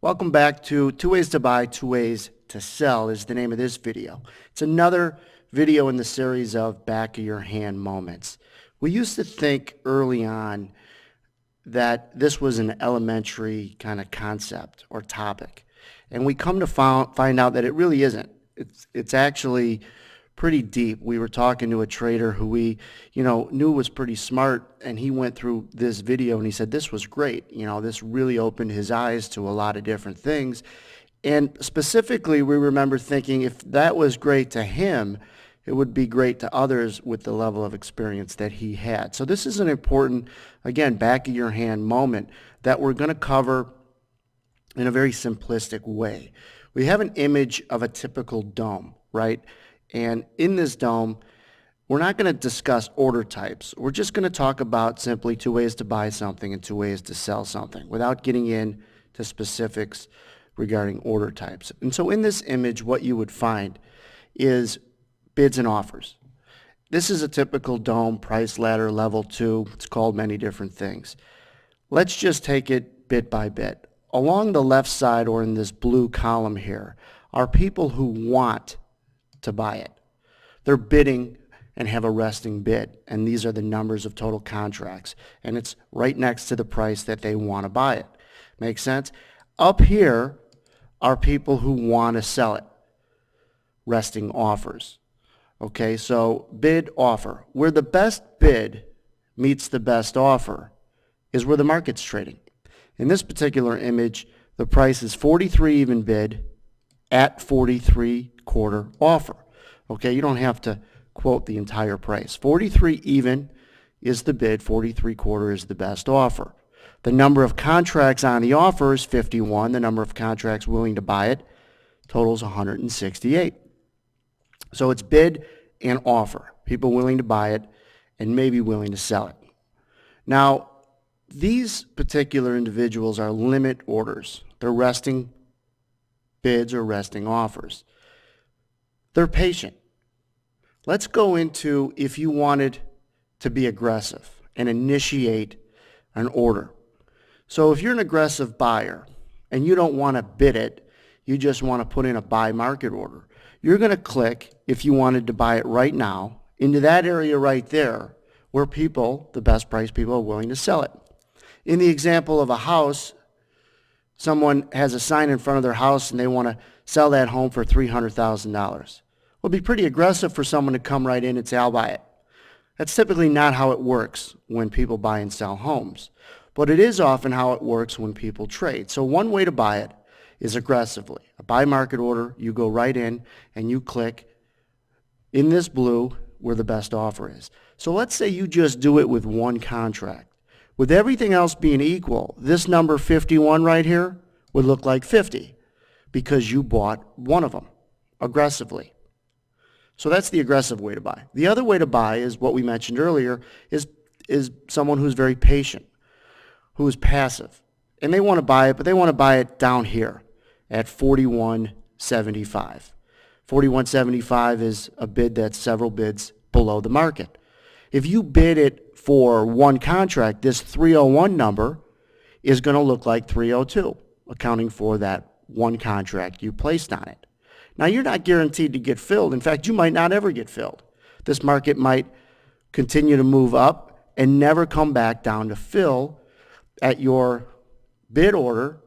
Welcome back to Two Ways to Buy, Two Ways to Sell is the name of this video. It's another video in the series of back of your hand moments. We used to think early on that this was an elementary kind of concept or topic. And we come to find out that it really isn't. It's actually pretty deep. We were talking to a trader who we, knew was pretty smart, and he went through this video and he said this was great. This really opened his eyes to a lot of different things. And specifically, we remember thinking if that was great to him, it would be great to others with the level of experience that he had. So this is an important, again, back of your hand moment that we're going to cover in a very simplistic way. We have an image of a typical dome, right? And in this dome, we're not going to discuss order types. We're just going to talk about simply two ways to buy something and two ways to sell something without getting into specifics regarding order types. And so in this image, what you would find is bids and offers. This is a typical dome, price ladder, level 2. It's called many different things. Let's just take it bit by bit. Along the left side, or in this blue column here, are people who want to buy it. They're bidding and have a resting bid, and these are the numbers of total contracts, and it's right next to the price that they want to buy it. Make sense? Up here are people who want to sell it, resting offers. Okay, so bid, offer. Where the best bid meets the best offer is where the market's trading. In this particular image, the price is 43 even bid at 43 quarter offer. Okay, you don't have to quote the entire price. 43 even is the bid, 43 quarter is the best offer. The number of contracts on the offer is 51. The number of contracts willing to buy it totals 168. So it's bid and offer, people willing to buy it and maybe willing to sell it. Now, these particular individuals are limit orders. They're resting bids or resting offers. They're patient. Let's go into if you wanted to be aggressive and initiate an order. So if you're an aggressive buyer and you don't want to bid it, you just want to put in a buy market order, you're going to click, if you wanted to buy it right now, into that area right there where people, the best price people, are willing to sell it. In the example of a house, someone has a sign in front of their house and they want to sell that home for $300,000. Well, it'd be pretty aggressive for someone to come right in and say, I'll buy it. That's typically not how it works when people buy and sell homes. But it is often how it works when people trade. So one way to buy it is aggressively. A buy market order, you go right in and you click in this blue where the best offer is. So let's say you just do it with one contract. With everything else being equal, this number 51 right here would look like 50 because you bought one of them aggressively. So that's the aggressive way to buy. The other way to buy is what we mentioned earlier, is someone who's very patient, who is passive. And they want to buy it, but they want to buy it down here at 41.75. 41.75 is a bid that's several bids below the market. If you bid it for one contract, this 301 number is going to look like 302, accounting for that one contract you placed on it. Now, you're not guaranteed to get filled. In fact, you might not ever get filled. This market might continue to move up and never come back down to fill at your bid order,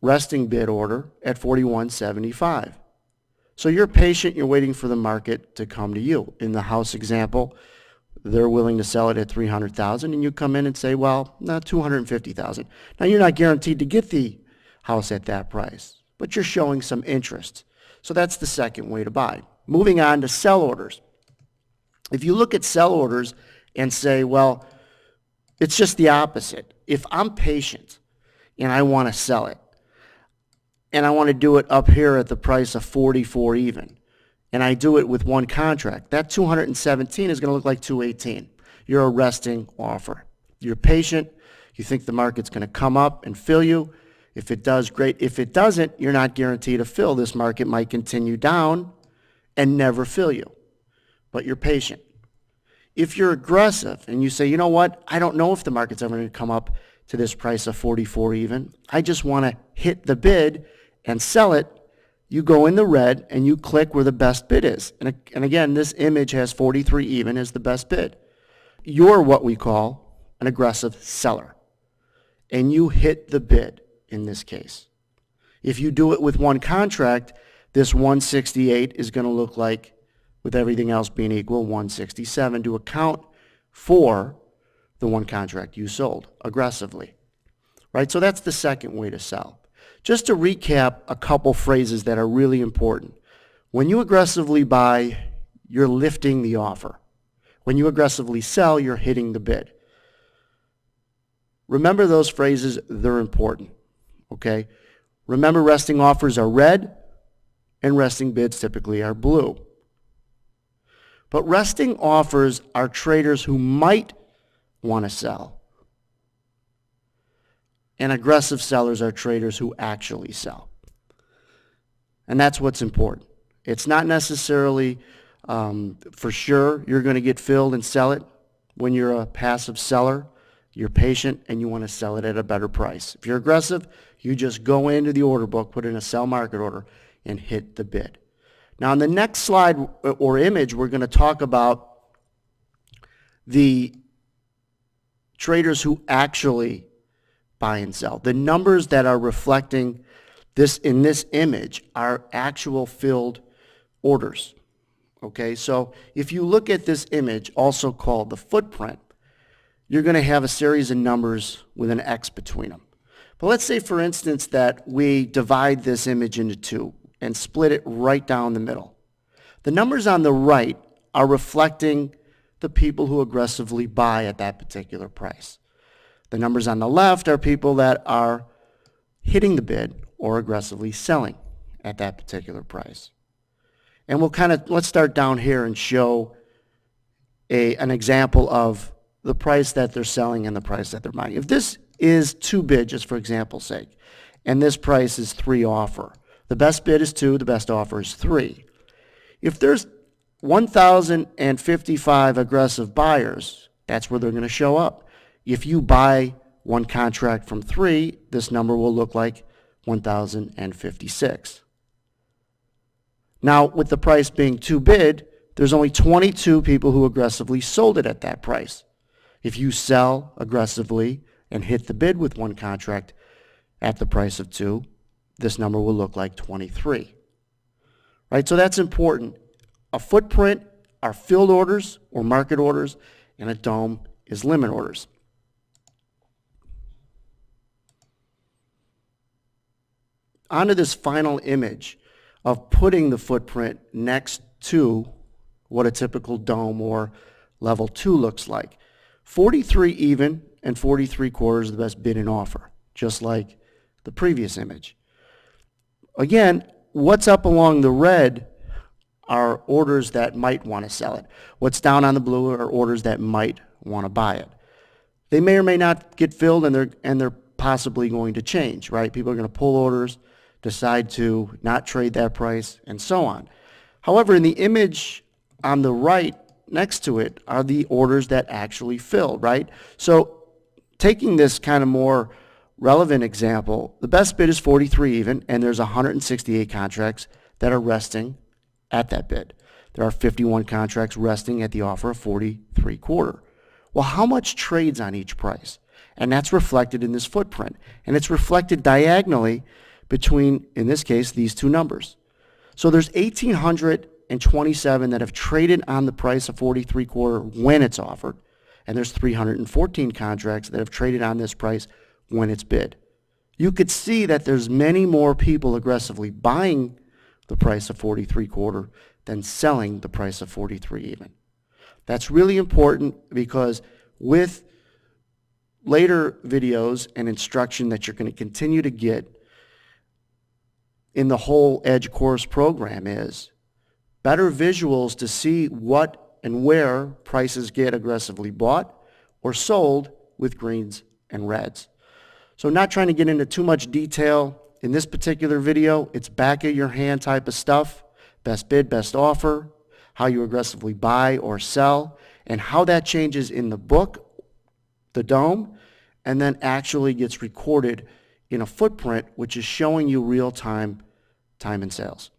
resting bid order at 41.75. So you're patient, you're waiting for the market to come to you. In the house example, they're willing to sell it at $300,000 and you come in and say, well, no, $250,000. Now, you're not guaranteed to get the house at that price, but you're showing some interest. So that's the second way to buy. Moving on to sell orders. If you look at sell orders and say, well, it's just the opposite. If I'm patient and I want to sell it, and I want to do it up here at the price of 44 even, and I do it with one contract, that 217 is going to look like 218. You're a resting offer. You're patient. You think the market's going to come up and fill you. If it does, great. If it doesn't, you're not guaranteed to fill. This market might continue down and never fill you, but you're patient. If you're aggressive and you say, you know what, I don't know if the market's ever going to come up to this price of 44 even. I just want to hit the bid and sell it. You go in the red and you click where the best bid is. And again, this image has 43 even as the best bid. You're what we call an aggressive seller. And you hit the bid in this case. If you do it with one contract, this 168 is going to look like, with everything else being equal, 167 to account for the one contract you sold aggressively, right? So that's the second way to sell. Just to recap a couple phrases that are really important. When you aggressively buy, you're lifting the offer. When you aggressively sell, you're hitting the bid. Remember those phrases, they're important, okay? Remember, resting offers are red and resting bids typically are blue. But resting offers are traders who might want to sell. And aggressive sellers are traders who actually sell. And that's what's important. It's not necessarily for sure you're going to get filled and sell it. When you're a passive seller, you're patient and you want to sell it at a better price. If you're aggressive, you just go into the order book, put in a sell market order, and hit the bid. Now, on the next slide or image, we're going to talk about the traders who actually buy and sell. The numbers that are reflecting this in this image are actual filled orders. Okay, so if you look at this image, also called the footprint, you're going to have a series of numbers with an X between them. But let's say, for instance, that we divide this image into two and split it right down the middle. The numbers on the right are reflecting the people who aggressively buy at that particular price. The numbers on the left are people that are hitting the bid or aggressively selling at that particular price. And let's start down here and show an example of the price that they're selling and the price that they're buying. If this is 2 bid, just for example's sake, and this price is 3 offer, the best bid is 2, the best offer is 3. If there's 1,055 aggressive buyers, that's where they're going to show up. If you buy one contract from 3, this number will look like 1,056. Now, with the price being 2 bid, there's only 22 people who aggressively sold it at that price. If you sell aggressively and hit the bid with one contract at the price of 2, this number will look like 23. Right? So that's important. A footprint are filled orders or market orders, and a dome is limit orders. Onto this final image of putting the footprint next to what a typical dome or level 2 looks like. 43 even and 43 quarters is the best bid and offer, just like the previous image. Again, what's up along the red are orders that might want to sell it. What's down on the blue are orders that might want to buy it. They may or may not get filled, and they're possibly going to change, right? People are going to pull orders, decide to not trade that price, and so on. However, in the image on the right next to it are the orders that actually filled, right? So taking this kind of more relevant example, the best bid is 43 even, and there's 168 contracts that are resting at that bid. There are 51 contracts resting at the offer of 43 quarter. Well, how much trades on each price? And that's reflected in this footprint. And it's reflected diagonally between, in this case, these two numbers. So there's 1,827 that have traded on the price of 43 quarter when it's offered, and there's 314 contracts that have traded on this price when it's bid. You could see that there's many more people aggressively buying the price of 43 quarter than selling the price of 43 even. That's really important because with later videos and instruction that you're going to continue to get in the whole Edge course program is better visuals to see what and where prices get aggressively bought or sold with greens and reds. So not trying to get into too much detail in this particular video. It's back of your hand type of stuff. Best bid, best offer, how you aggressively buy or sell, and how that changes in the book, the dome, and then actually gets recorded in a footprint, which is showing you real time in sales.